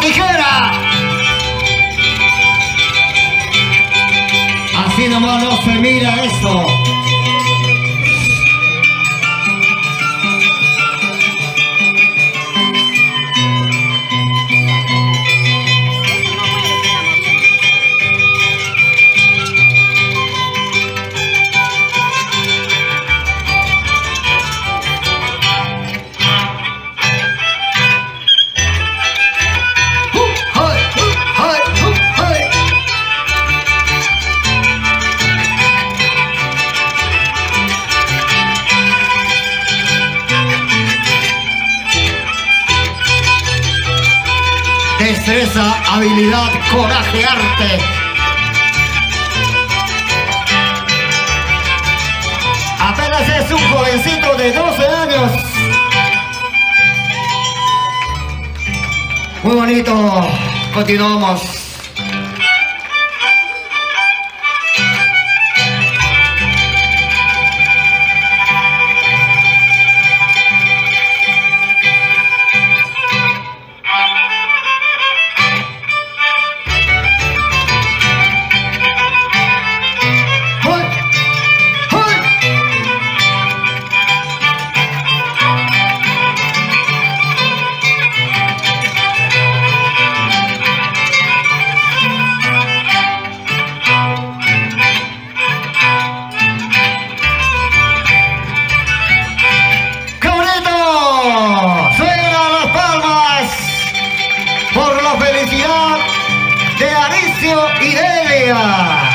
tijera. Así nomás no se mira esto. Destreza, habilidad, coraje, arte. Apenas es un jovencito de 12 años. Muy bonito. Continuamos. De Aricio y Delia.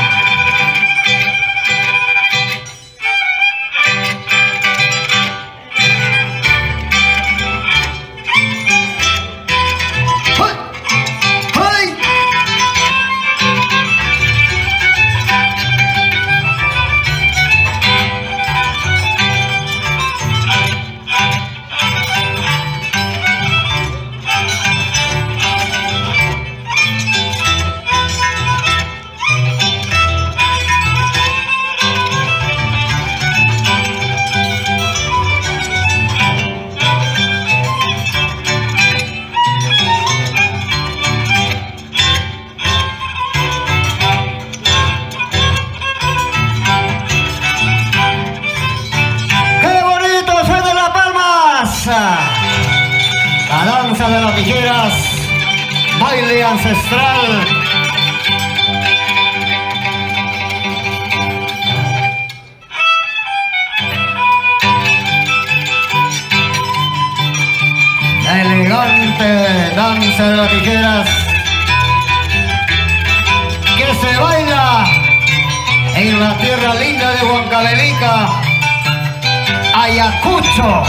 La danza de las tijeras, baile ancestral. La elegante danza de las tijeras que se baila en la tierra linda de Huancavelica, Ayacucho.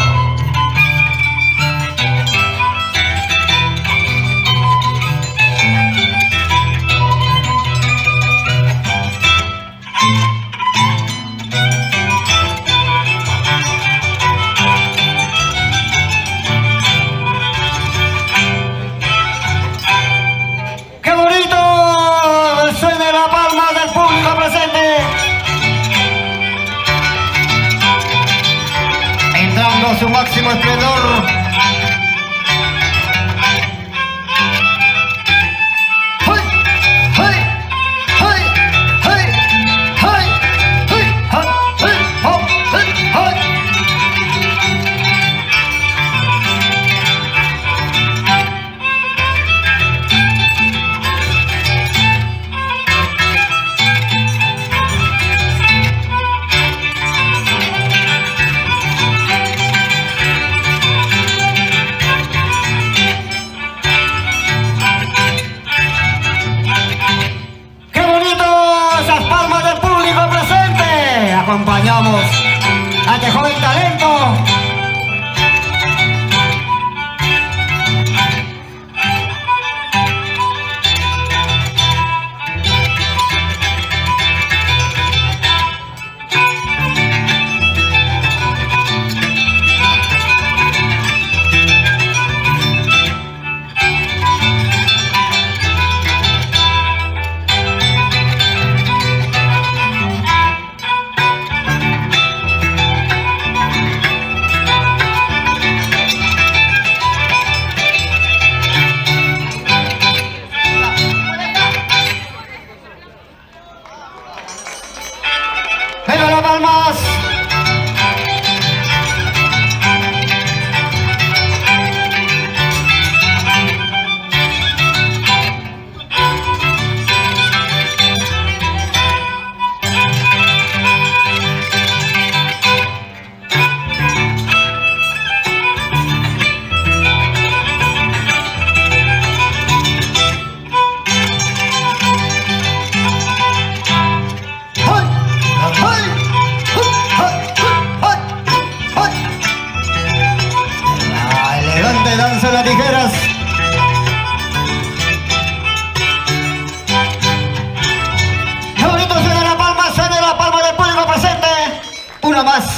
Su máximo esplendor.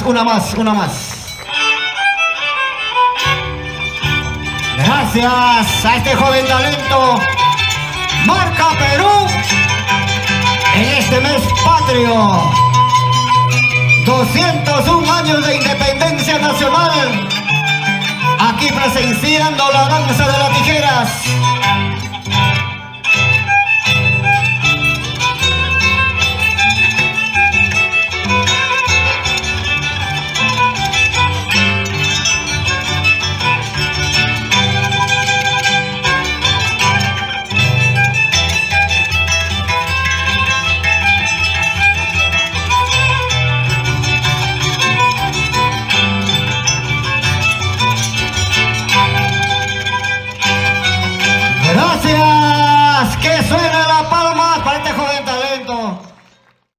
una más, una más. Gracias a este joven talento, marca Perú, en este mes patrio. 201 años de independencia nacional, aquí presenciando la danza de las tijeras.